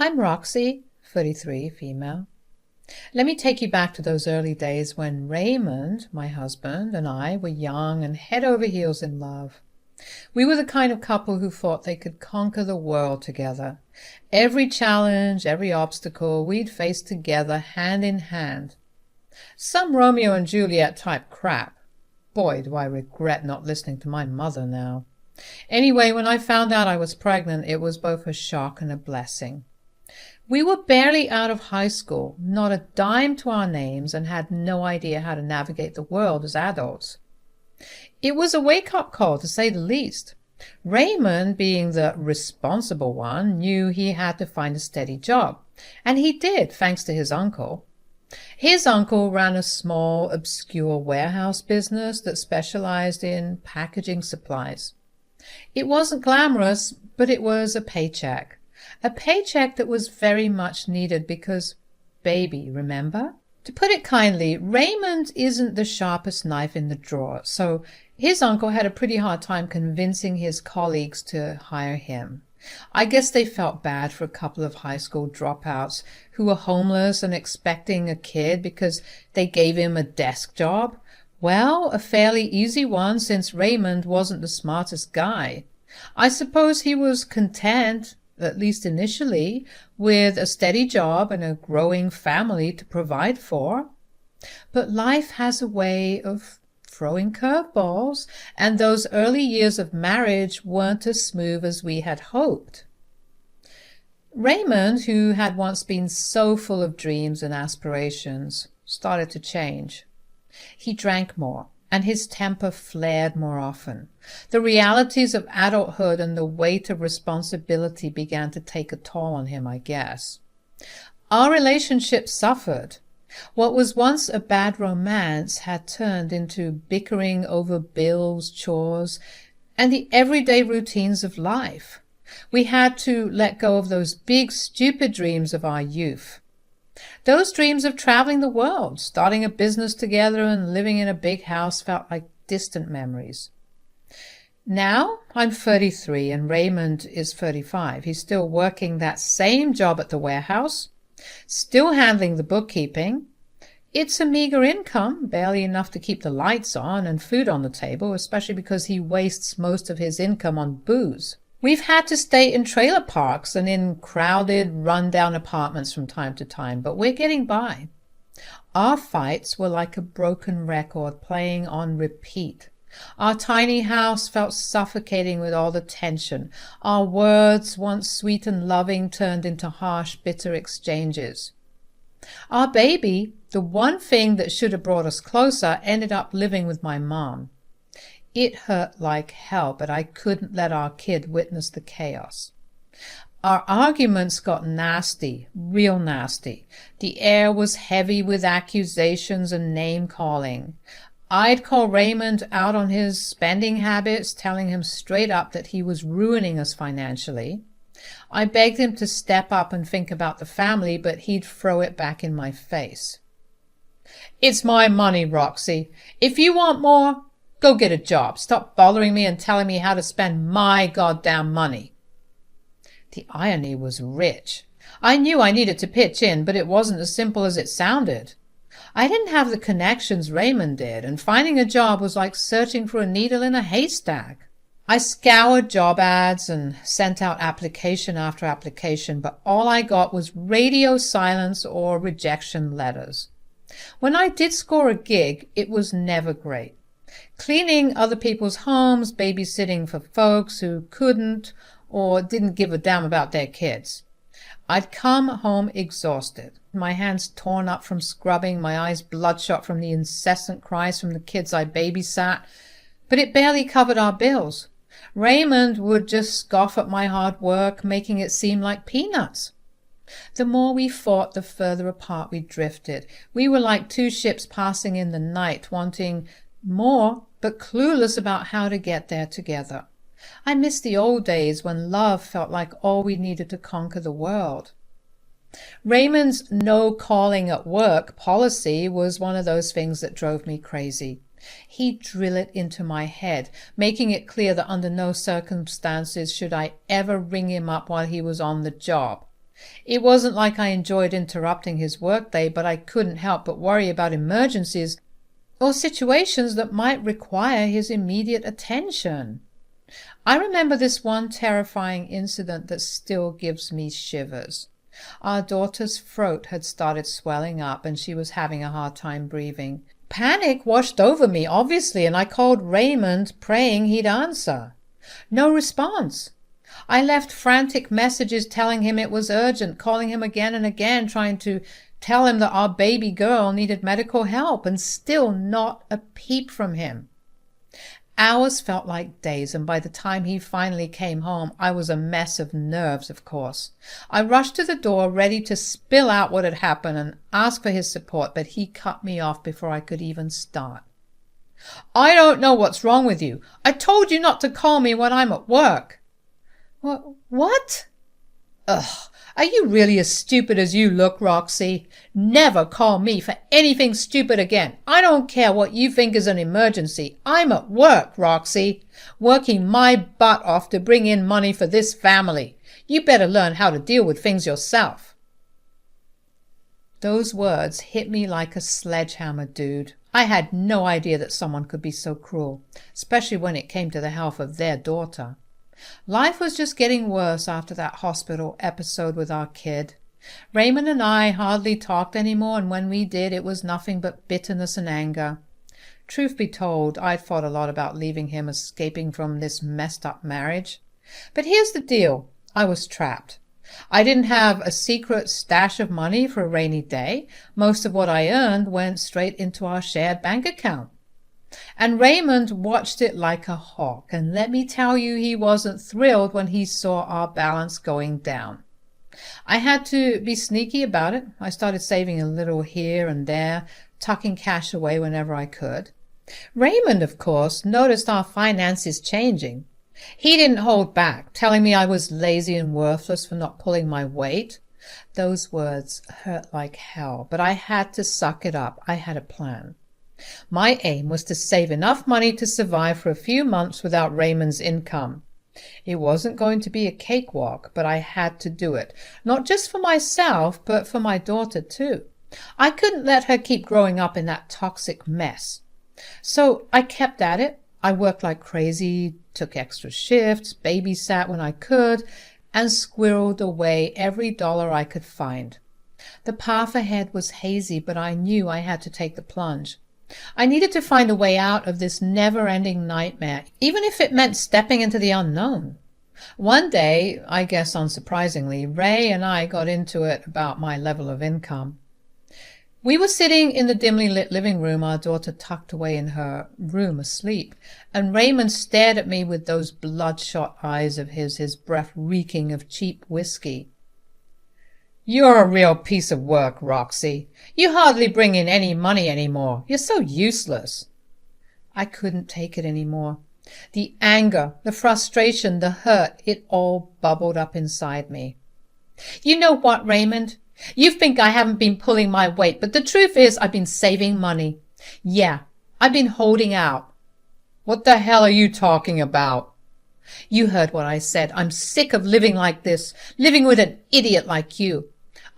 I'm Roxy, 33, female. Let me take you back to those early days when Raymond, my husband, and I were young and head over heels in love. We were the kind of couple who thought they could conquer the world together. Every challenge, every obstacle, we'd face together, hand in hand. Some Romeo and Juliet type crap. Boy, do I regret not listening to my mother now. Anyway, when I found out I was pregnant, it was both a shock and a blessing. We were barely out of high school, not a dime to our names, and had no idea how to navigate the world as adults. It was a wake-up call, to say the least. Raymond, being the responsible one, knew he had to find a steady job, and he did, thanks to his uncle. His uncle ran a small, obscure warehouse business that specialized in packaging supplies. It wasn't glamorous, but it was a paycheck. A paycheck that was very much needed because, baby, remember? To put it kindly, Raymond isn't the sharpest knife in the drawer, so his uncle had a pretty hard time convincing his colleagues to hire him. I guess they felt bad for a couple of high school dropouts who were homeless and expecting a kid because they gave him a desk job. Well, a fairly easy one since Raymond wasn't the smartest guy. I suppose he was content, at least initially, with a steady job and a growing family to provide for. But life has a way of throwing curveballs, and those early years of marriage weren't as smooth as we had hoped. Raymond, who had once been so full of dreams and aspirations, started to change. He drank more, and his temper flared more often. The realities of adulthood and the weight of responsibility began to take a toll on him, I guess. Our relationship suffered. What was once a bad romance had turned into bickering over bills, chores, and the everyday routines of life. We had to let go of those big, stupid dreams of our youth. Those dreams of traveling the world, starting a business together, and living in a big house felt like distant memories. Now I'm 33 and Raymond is 35. He's still working that same job at the warehouse, still handling the bookkeeping. It's a meager income, barely enough to keep the lights on and food on the table, especially because he wastes most of his income on booze. We've had to stay in trailer parks and in crowded, run-down apartments from time to time, but we're getting by. Our fights were like a broken record playing on repeat. Our tiny house felt suffocating with all the tension. Our words, once sweet and loving, turned into harsh, bitter exchanges. Our baby, the one thing that should have brought us closer, ended up living with my mom. It hurt like hell, but I couldn't let our kid witness the chaos. Our arguments got nasty, real nasty. The air was heavy with accusations and name-calling. I'd call Raymond out on his spending habits, telling him straight up that he was ruining us financially. I begged him to step up and think about the family, but he'd throw it back in my face. "It's my money, Roxy. If you want more, go get a job. Stop bothering me and telling me how to spend my goddamn money." The irony was rich. I knew I needed to pitch in, but it wasn't as simple as it sounded. I didn't have the connections Raymond did, and finding a job was like searching for a needle in a haystack. I scoured job ads and sent out application after application, but all I got was radio silence or rejection letters. When I did score a gig, it was never great. Cleaning other people's homes, babysitting for folks who couldn't or didn't give a damn about their kids. I'd come home exhausted, my hands torn up from scrubbing, my eyes bloodshot from the incessant cries from the kids I babysat, but it barely covered our bills. Raymond would just scoff at my hard work, making it seem like peanuts. The more we fought, the further apart we drifted. We were like two ships passing in the night, wanting more, but clueless about how to get there together. I miss the old days when love felt like all we needed to conquer the world. Raymond's no calling at work policy was one of those things that drove me crazy. He'd drill it into my head, making it clear that under no circumstances should I ever ring him up while he was on the job. It wasn't like I enjoyed interrupting his workday, but I couldn't help but worry about emergencies or situations that might require his immediate attention. I remember this one terrifying incident that still gives me shivers. Our daughter's throat had started swelling up and she was having a hard time breathing. Panic washed over me, obviously, and I called Raymond, praying he'd answer. No response. I left frantic messages telling him it was urgent, calling him again and again, trying to tell him that our baby girl needed medical help, and still not a peep from him. Hours felt like days, and by the time he finally came home, I was a mess of nerves, of course. I rushed to the door, ready to spill out what had happened and ask for his support, but he cut me off before I could even start. I don't know what's wrong with you. I told you not to call me when I'm at work. What? Ugh, are you really as stupid as you look, Roxy? Never call me for anything stupid again. I don't care what you think is an emergency. I'm at work, Roxy, working my butt off to bring in money for this family. You better learn how to deal with things yourself. Those words hit me like a sledgehammer, dude. I had no idea that someone could be so cruel, especially when it came to the health of their daughter. Life was just getting worse after that hospital episode with our kid. Raymond and I hardly talked anymore, and when we did, it was nothing but bitterness and anger. Truth be told, I'd thought a lot about leaving him, escaping from this messed up marriage. But here's the deal. I was trapped. I didn't have a secret stash of money for a rainy day. Most of what I earned went straight into our shared bank account. And Raymond watched it like a hawk, and let me tell you, he wasn't thrilled when he saw our balance going down. I had to be sneaky about it. I started saving a little here and there, tucking cash away whenever I could. Raymond, of course, noticed our finances changing. He didn't hold back, telling me I was lazy and worthless for not pulling my weight. Those words hurt like hell, but I had to suck it up. I had a plan. My aim was to save enough money to survive for a few months without Raymond's income. It wasn't going to be a cakewalk, but I had to do it, not just for myself, but for my daughter too. I couldn't let her keep growing up in that toxic mess. So I kept at it. I worked like crazy, took extra shifts, babysat when I could, and squirreled away every dollar I could find. The path ahead was hazy, but I knew I had to take the plunge. I needed to find a way out of this never-ending nightmare, even if it meant stepping into the unknown. One day, I guess unsurprisingly, Ray and I got into it about my level of income. We were sitting in the dimly lit living room, our daughter tucked away in her room asleep, and Raymond stared at me with those bloodshot eyes of his breath reeking of cheap whiskey. You're a real piece of work, Roxy. You hardly bring in any money anymore. You're so useless. I couldn't take it anymore. The anger, the frustration, the hurt, it all bubbled up inside me. You know what, Raymond? You think I haven't been pulling my weight, but the truth is I've been saving money. Yeah, I've been holding out. What the hell are you talking about? You heard what I said. I'm sick of living like this, living with an idiot like you.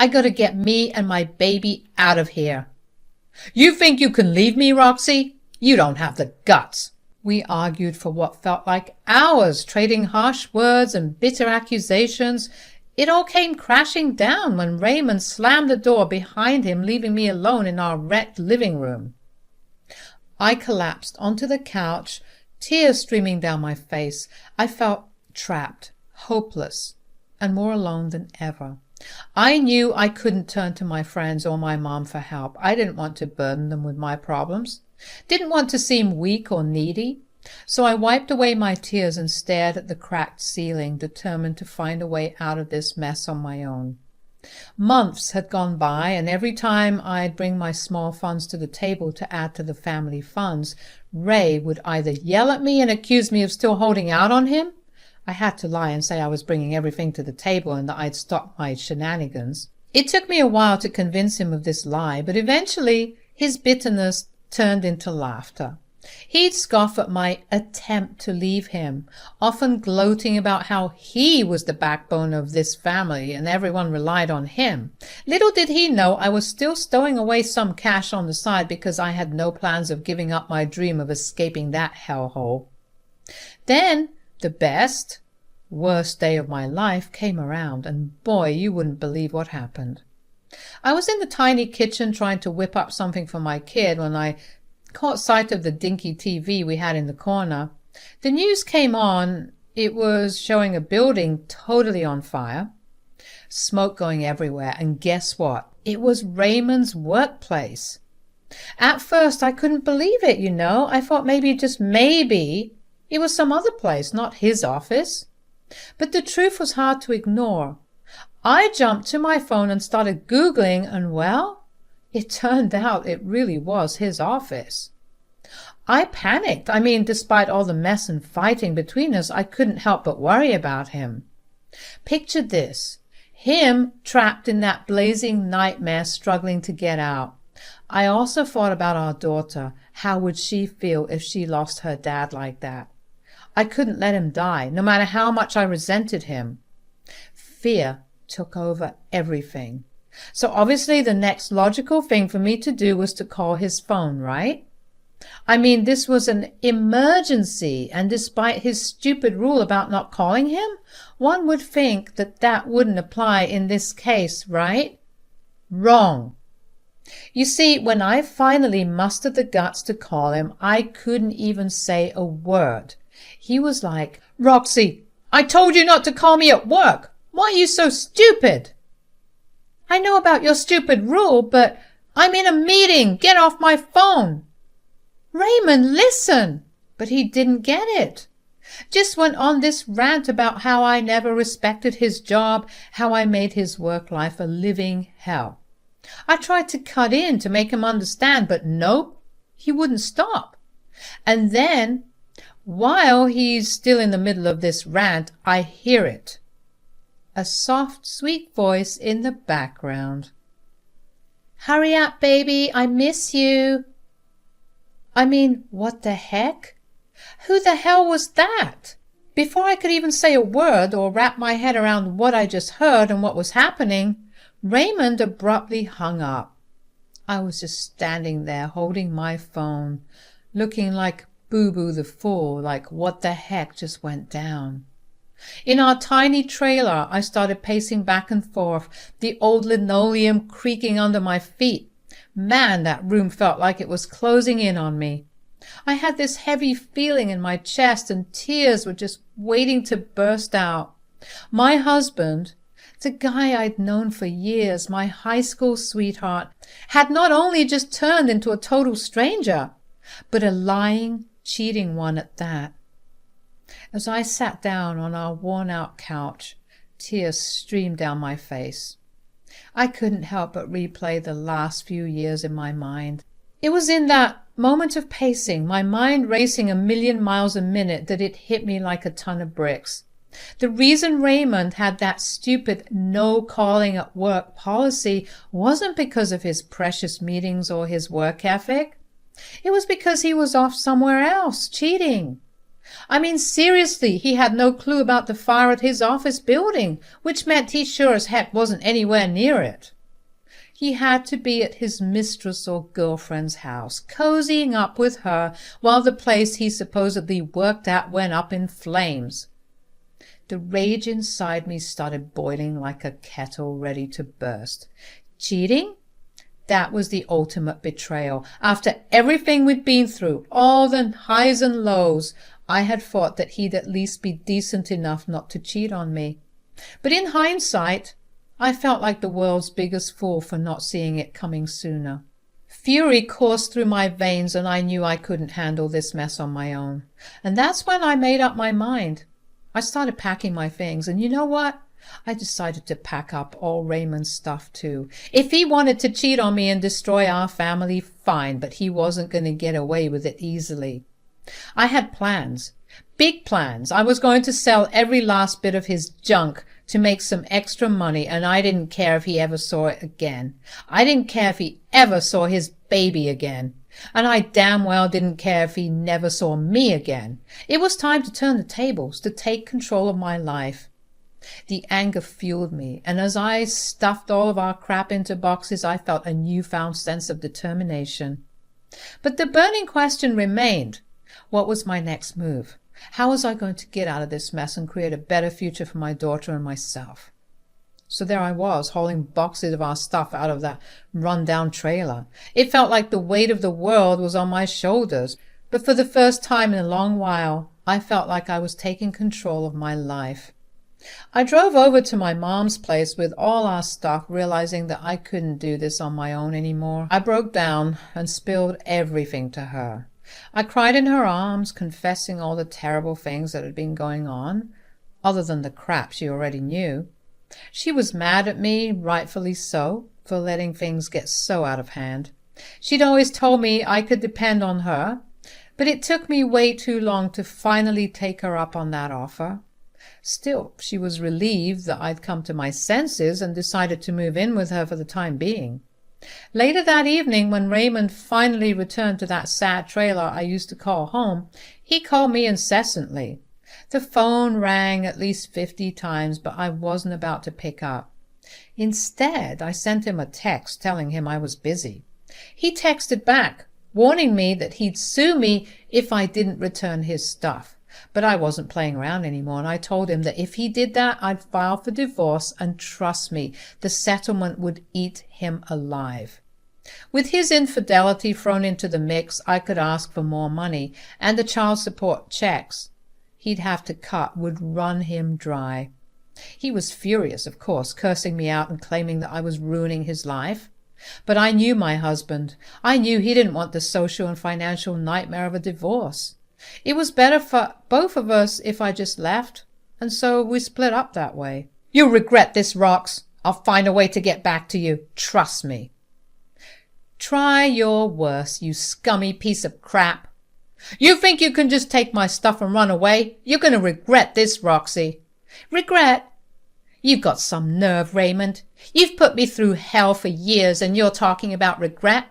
I gotta get me and my baby out of here. You think you can leave me, Roxy? You don't have the guts. We argued for what felt like hours, trading harsh words and bitter accusations. It all came crashing down when Raymond slammed the door behind him, leaving me alone in our wrecked living room. I collapsed onto the couch, tears streaming down my face. I felt trapped, hopeless, and more alone than ever. I knew I couldn't turn to my friends or my mom for help. I didn't want to burden them with my problems, didn't want to seem weak or needy. So I wiped away my tears and stared at the cracked ceiling, determined to find a way out of this mess on my own. Months had gone by, and every time I'd bring my small funds to the table to add to the family funds, Ray would either yell at me and accuse me of still holding out on him. I had to lie and say I was bringing everything to the table and that I'd stopped my shenanigans. It took me a while to convince him of this lie, but eventually his bitterness turned into laughter. He'd scoff at my attempt to leave him, often gloating about how he was the backbone of this family and everyone relied on him. Little did he know I was still stowing away some cash on the side because I had no plans of giving up my dream of escaping that hellhole. Then the best, worst day of my life came around, and boy, you wouldn't believe what happened. I was in the tiny kitchen trying to whip up something for my kid when I caught sight of the dinky TV we had in the corner. The news came on. It was showing a building totally on fire, smoke going everywhere, and guess what? It was Raymond's workplace. At first, I couldn't believe it, I thought maybe, just maybe, it was some other place, not his office. But the truth was hard to ignore. I jumped to my phone and started Googling, and well, it turned out it really was his office. I panicked. Despite all the mess and fighting between us, I couldn't help but worry about him. Picture this. Him trapped in that blazing nightmare, struggling to get out. I also thought about our daughter. How would she feel if she lost her dad like that? I couldn't let him die, no matter how much I resented him. Fear took over everything. So obviously the next logical thing for me to do was to call his phone, right? This was an emergency, and despite his stupid rule about not calling him, one would think that that wouldn't apply in this case, right? Wrong. You see, when I finally mustered the guts to call him, I couldn't even say a word. He was like, "Roxy, I told you not to call me at work. Why are you so stupid?" "I know about your stupid rule, but I'm in a meeting. Get off my phone." "Raymond, listen." But he didn't get it. Just went on this rant about how I never respected his job, how I made his work life a living hell. I tried to cut in to make him understand, but nope, he wouldn't stop. And then, while he's still in the middle of this rant, I hear it. A soft, sweet voice in the background. "Hurry up, baby, I miss you." What the heck? Who the hell was that? Before I could even say a word or wrap my head around what I just heard and what was happening, Raymond abruptly hung up. I was just standing there holding my phone, looking like Boo-Boo the Fool, like what the heck just went down. In our tiny trailer, I started pacing back and forth, the old linoleum creaking under my feet. Man, that room felt like it was closing in on me. I had this heavy feeling in my chest, and tears were just waiting to burst out. My husband, the guy I'd known for years, my high school sweetheart, had not only just turned into a total stranger, but a lying, cheating one at that. As I sat down on our worn-out couch, tears streamed down my face. I couldn't help but replay the last few years in my mind. It was in that moment of pacing, my mind racing 1,000,000 miles a minute, that it hit me like a ton of bricks. The reason Raymond had that stupid no calling at work policy wasn't because of his precious meetings or his work ethic. It was because he was off somewhere else, cheating. Seriously, he had no clue about the fire at his office building, which meant he sure as heck wasn't anywhere near it. He had to be at his mistress or girlfriend's house, cozying up with her while the place he supposedly worked at went up in flames. The rage inside me started boiling like a kettle ready to burst. Cheating? That was the ultimate betrayal. After everything we'd been through, all the highs and lows, I had thought that he'd at least be decent enough not to cheat on me. But in hindsight, I felt like the world's biggest fool for not seeing it coming sooner. Fury coursed through my veins, and I knew I couldn't handle this mess on my own. And that's when I made up my mind. I started packing my things, and you know what? I decided to pack up all Raymond's stuff too. If he wanted to cheat on me and destroy our family, fine, but he wasn't going to get away with it easily. I had plans, big plans. I was going to sell every last bit of his junk to make some extra money, and I didn't care if he ever saw it again. I didn't care if he ever saw his baby again. And I damn well didn't care if he never saw me again. It was time to turn the tables, to take control of my life. The anger fueled me, and as I stuffed all of our crap into boxes, I felt a newfound sense of determination. But the burning question remained. What was my next move? How was I going to get out of this mess and create a better future for my daughter and myself? So there I was, hauling boxes of our stuff out of that run-down trailer. It felt like the weight of the world was on my shoulders, but for the first time in a long while, I felt like I was taking control of my life. I drove over to my mom's place with all our stuff, realizing that I couldn't do this on my own anymore. I broke down and spilled everything to her. I cried in her arms, confessing all the terrible things that had been going on, other than the crap she already knew. She was mad at me, rightfully so, for letting things get so out of hand. She'd always told me I could depend on her, but it took me way too long to finally take her up on that offer. Still, she was relieved that I'd come to my senses and decided to move in with her for the time being. Later that evening, when Raymond finally returned to that sad trailer I used to call home, he called me incessantly. The phone rang at least 50 times, but I wasn't about to pick up. Instead, I sent him a text telling him I was busy. He texted back, warning me that he'd sue me if I didn't return his stuff. But I wasn't playing around anymore, and I told him that if he did that, I'd file for divorce, and trust me, the settlement would eat him alive. With his infidelity thrown into the mix, I could ask for more money, and the child support checks he'd have to cut would run him dry. He was furious, of course, cursing me out and claiming that I was ruining his life. But I knew my husband. I knew he didn't want the social and financial nightmare of a divorce. It was better for both of us if I just left, and so we split up that way. You'll regret this, Rox. I'll find a way to get back to you. Trust me. Try your worst, you scummy piece of crap. You think you can just take my stuff and run away? You're going to regret this, Roxy. Regret? You've got some nerve, Raymond. You've put me through hell for years, and you're talking about regret?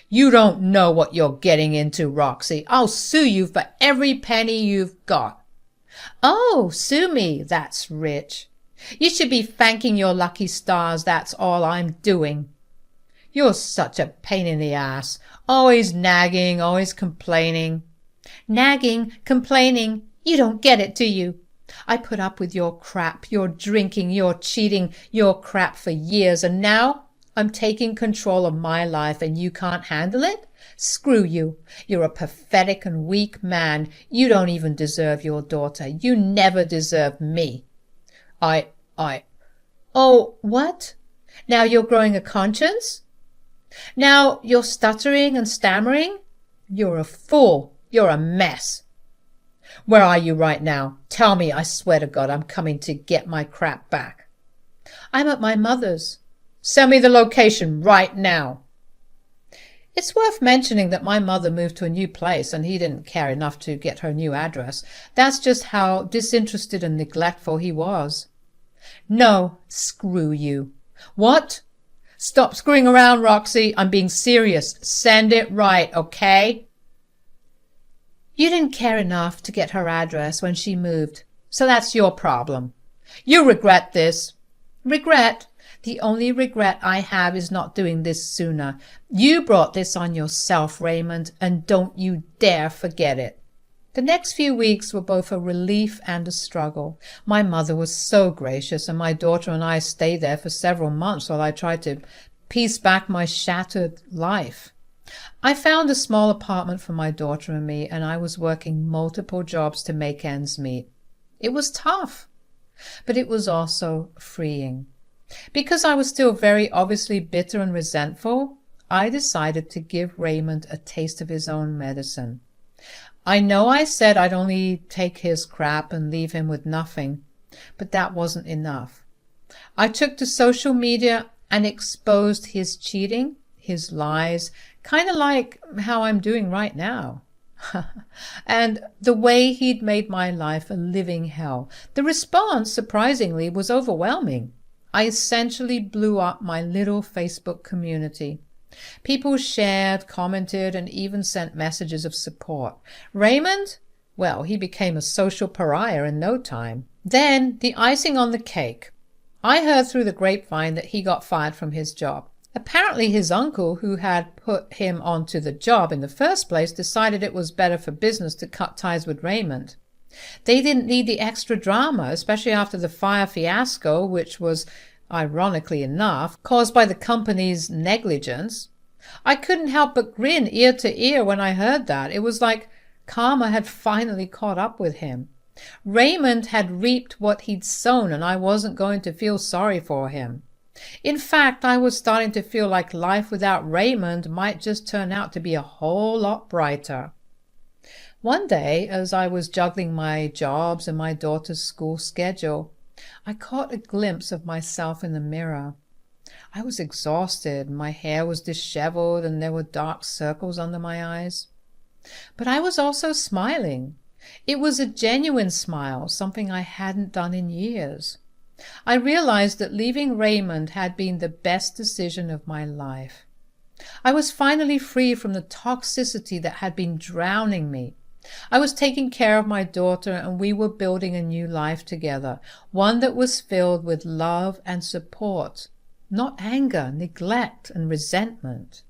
You don't know what you're getting into, Roxy. I'll sue you for every penny you've got. Oh, sue me. That's rich. You should be thanking your lucky stars that's all I'm doing. You're such a pain in the ass. Always nagging, always complaining. Nagging, complaining. You don't get it, do you? I put up with your crap, your drinking, your cheating, your crap for years, and now I'm taking control of my life and you can't handle it? Screw you. You're a pathetic and weak man. You don't even deserve your daughter. You never deserved me. Oh, what? Now you're growing a conscience? Now you're stuttering and stammering? You're a fool. You're a mess. Where are you right now? Tell me, I swear to God, I'm coming to get my crap back. I'm at my mother's. Send me the location right now. It's worth mentioning that my mother moved to a new place and he didn't care enough to get her new address. That's just how disinterested and neglectful he was. No, screw you. What? Stop screwing around, Roxy. I'm being serious. Send it right, okay? You didn't care enough to get her address when she moved, so that's your problem. You regret this. Regret? The only regret I have is not doing this sooner. You brought this on yourself, Raymond, and don't you dare forget it. The next few weeks were both a relief and a struggle. My mother was so gracious, and my daughter and I stayed there for several months while I tried to piece back my shattered life. I found a small apartment for my daughter and me, and I was working multiple jobs to make ends meet. It was tough, but it was also freeing. Because I was still very obviously bitter and resentful, I decided to give Raymond a taste of his own medicine. I know I said I'd only take his crap and leave him with nothing, but that wasn't enough. I took to social media and exposed his cheating, his lies, kind of like how I'm doing right now. And the way he'd made my life a living hell. The response, surprisingly, was overwhelming. I essentially blew up my little Facebook community. People shared, commented, and even sent messages of support. Raymond? Well, he became a social pariah in no time. Then, the icing on the cake. I heard through the grapevine that he got fired from his job. Apparently his uncle, who had put him onto the job in the first place, decided it was better for business to cut ties with Raymond. They didn't need the extra drama, especially after the fire fiasco, which was, ironically enough, caused by the company's negligence. I couldn't help but grin ear to ear when I heard that. It was like karma had finally caught up with him. Raymond had reaped what he'd sown, and I wasn't going to feel sorry for him. In fact, I was starting to feel like life without Raymond might just turn out to be a whole lot brighter. One day, as I was juggling my jobs and my daughter's school schedule, I caught a glimpse of myself in the mirror. I was exhausted, my hair was disheveled, and there were dark circles under my eyes. But I was also smiling. It was a genuine smile, something I hadn't done in years. I realized that leaving Raymond had been the best decision of my life. I was finally free from the toxicity that had been drowning me. I was taking care of my daughter, and we were building a new life together, one that was filled with love and support, not anger, neglect, and resentment.